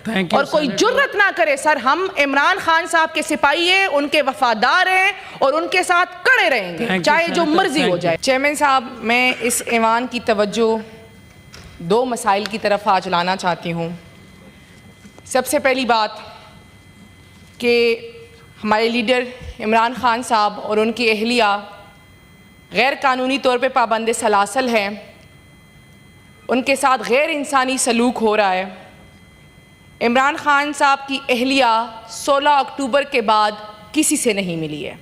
اور کوئی جرت نہ کرے سر، ہم عمران خان صاحب کے سپاہی ہیں، ان کے وفادار ہیں اور ان کے ساتھ کڑے رہیں گے چاہے جو مرضی ہو جائے۔ چیئرمین صاحب، میں اس ایوان کی توجہ دو مسائل کی طرف آج لانا چاہتی ہوں۔ سب سے پہلی بات کہ ہمارے لیڈر عمران خان صاحب اور ان کی اہلیہ غیر قانونی طور پہ پابند سلاسل ہیں، ان کے ساتھ غیر انسانی سلوک ہو رہا ہے۔ عمران خان صاحب کی اہلیہ 16 اکتوبر کے بعد کسی سے نہیں ملی ہے،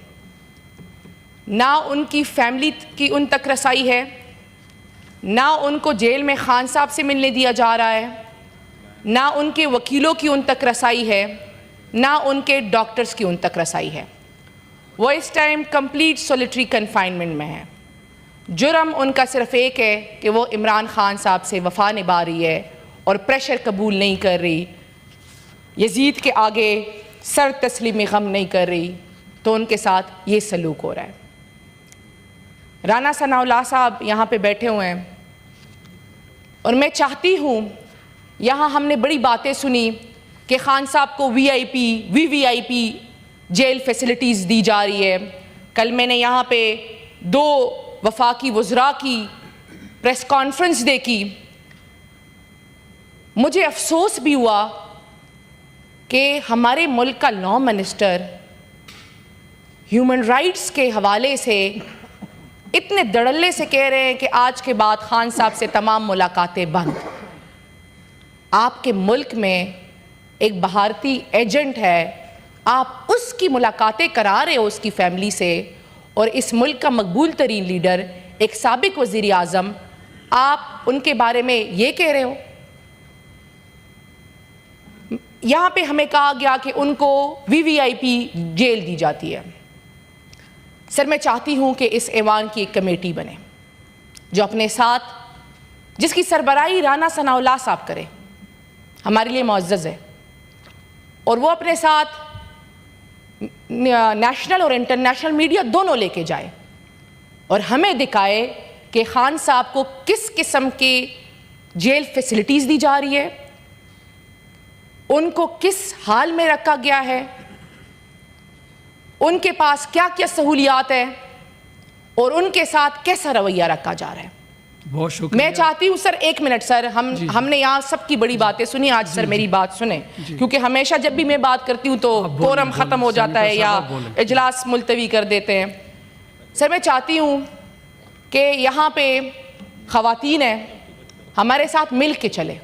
نہ ان کی فیملی کی ان تک رسائی ہے، نہ ان کو جیل میں خان صاحب سے ملنے دیا جا رہا ہے، نہ ان کے وکیلوں کی ان تک رسائی ہے، نہ ان کے ڈاکٹرز کی ان تک رسائی ہے۔ وہ اس ٹائم کمپلیٹ سولیٹری کنفائنمنٹ میں ہے۔ جرم ان کا صرف ایک ہے کہ وہ عمران خان صاحب سے وفا نبھا رہی ہے اور پریشر قبول نہیں کر رہی، یزید کے آگے سر تسلیم غم نہیں کر رہی، تو ان کے ساتھ یہ سلوک ہو رہا ہے۔ رانا ثناء اللہ صاحب یہاں پہ بیٹھے ہوئے ہیں اور میں چاہتی ہوں، یہاں ہم نے بڑی باتیں سنی کہ خان صاحب کو وی آئی پی جیل فیسلٹیز دی جا رہی ہے۔ کل میں نے یہاں پہ 2 وفاقی وزراء کی پریس کانفرنس دیکھی، مجھے افسوس بھی ہوا کہ ہمارے ملک کا لا منسٹر ہیومن رائٹس کے حوالے سے اتنے دڑلے سے کہہ رہے ہیں کہ آج کے بعد خان صاحب سے تمام ملاقاتیں بند۔ آپ کے ملک میں ایک بھارتی ایجنٹ ہے، آپ اس کی ملاقاتیں کرا رہے ہو اس کی فیملی سے، اور اس ملک کا مقبول ترین لیڈر ایک سابق وزیر اعظم، آپ ان کے بارے میں یہ کہہ رہے ہو۔ یہاں پہ ہمیں کہا گیا کہ ان کو وی آئی پی جیل دی جاتی ہے۔ سر، میں چاہتی ہوں کہ اس ایوان کی ایک کمیٹی بنے جو اپنے ساتھ، جس کی سربراہی رانا ثناء اللہ صاحب کرے، ہمارے لیے معزز ہے، اور وہ اپنے ساتھ نیشنل اور انٹرنیشنل میڈیا دونوں لے کے جائے اور ہمیں دکھائے کہ خان صاحب کو کس قسم کی جیل فیسلٹیز دی جا رہی ہے، ان کو کس حال میں رکھا گیا ہے، ان کے پاس کیا کیا سہولیات ہیں، اور ان کے ساتھ کیسا رویہ رکھا جا رہا ہے۔ بہت شکریہ۔ میں چاہتی ہوں سر، 1 منٹ سر، ہم نے یہاں سب کی بڑی باتیں سنی، آج سر میری بات سنیں، کیونکہ ہمیشہ جب بھی میں بات کرتی ہوں تو کورم ختم ہو جاتا ہے یا اجلاس ملتوی کر دیتے ہیں۔ سر، میں چاہتی ہوں کہ یہاں پہ خواتین ہیں، ہمارے ساتھ مل کے چلے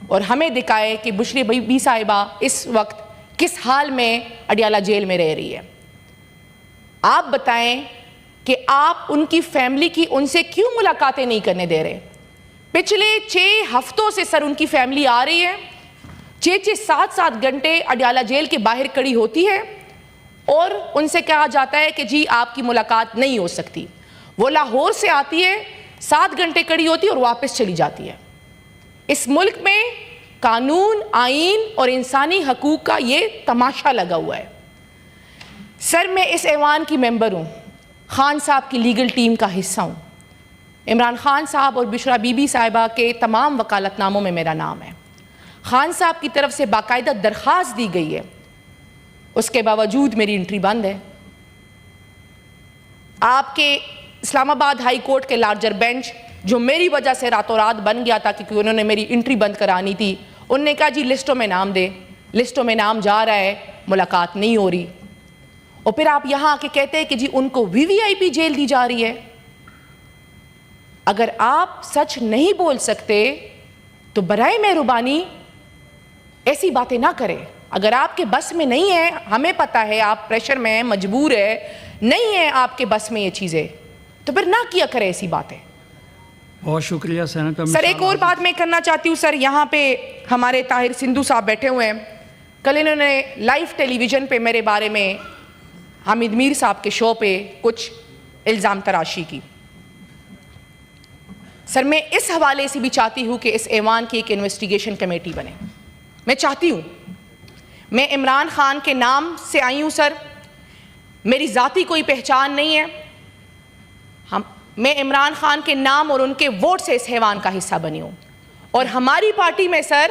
اور ہمیں دکھائے کہ بشری بی بی صاحبہ اس وقت کس حال میں اڈیالہ جیل میں رہ رہی ہے۔ آپ بتائیں کہ آپ ان کی فیملی کی ان سے کیوں ملاقاتیں نہیں کرنے دے رہے؟ پچھلے 6 ہفتوں سے سر ان کی فیملی آ رہی ہے، 6 7 گھنٹے اڈیالہ جیل کے باہر کڑی ہوتی ہے اور ان سے کہا جاتا ہے کہ جی آپ کی ملاقات نہیں ہو سکتی۔ وہ لاہور سے آتی ہے، 7 گھنٹے کڑی ہوتی ہے اور واپس چلی جاتی ہے۔ اس ملک میں قانون، آئین اور انسانی حقوق کا یہ تماشا لگا ہوا ہے۔ سر، میں اس ایوان کی ممبر ہوں، خان صاحب کی لیگل ٹیم کا حصہ ہوں۔ عمران خان صاحب اور بشرا بی بی صاحبہ کے تمام وکالت ناموں میں میرا نام ہے۔ خان صاحب کی طرف سے باقاعدہ درخواست دی گئی ہے، اس کے باوجود میری انٹری بند ہے۔ آپ کے اسلام آباد ہائی کورٹ کے لارجر بینچ، جو میری وجہ سے راتوں رات بن گیا تھا کیونکہ انہوں نے میری انٹری بند کرانی تھی، انہوں نے کہا جی لسٹوں میں نام دے، لسٹوں میں نام جا رہا ہے، ملاقات نہیں ہو رہی، اور پھر آپ یہاں آ کے کہتے ہیں کہ جی ان کو وی آئی پی جیل دی جا رہی ہے۔ اگر آپ سچ نہیں بول سکتے تو برائے مہربانی ایسی باتیں نہ کریں۔ اگر آپ کے بس میں نہیں ہے، ہمیں پتہ ہے آپ پریشر میں ہیں، مجبور ہے، نہیں ہے آپ کے بس میں یہ چیزیں، تو پھر نہ کیا کریں ایسی باتیں۔ بہت شکریہ سینیٹر سر، ایک اور بات میں کرنا چاہتی ہوں سر، یہاں پہ ہمارے طاہر سندھو صاحب بیٹھے ہوئے ہیں، کل انہوں نے لائیو ٹیلی ویژن پہ میرے بارے میں حامد میر صاحب کے شو پہ کچھ الزام تراشی کی۔ سر، میں اس حوالے سے بھی چاہتی ہوں کہ اس ایوان کی ایک انویسٹیگیشن کمیٹی بنے۔ میں چاہتی ہوں، میں عمران خان کے نام سے آئی ہوں سر، میری ذاتی کوئی پہچان نہیں ہے، میں عمران خان کے نام اور ان کے ووٹ سے اس ایوان کا حصہ بنی ہوں، اور ہماری پارٹی میں سر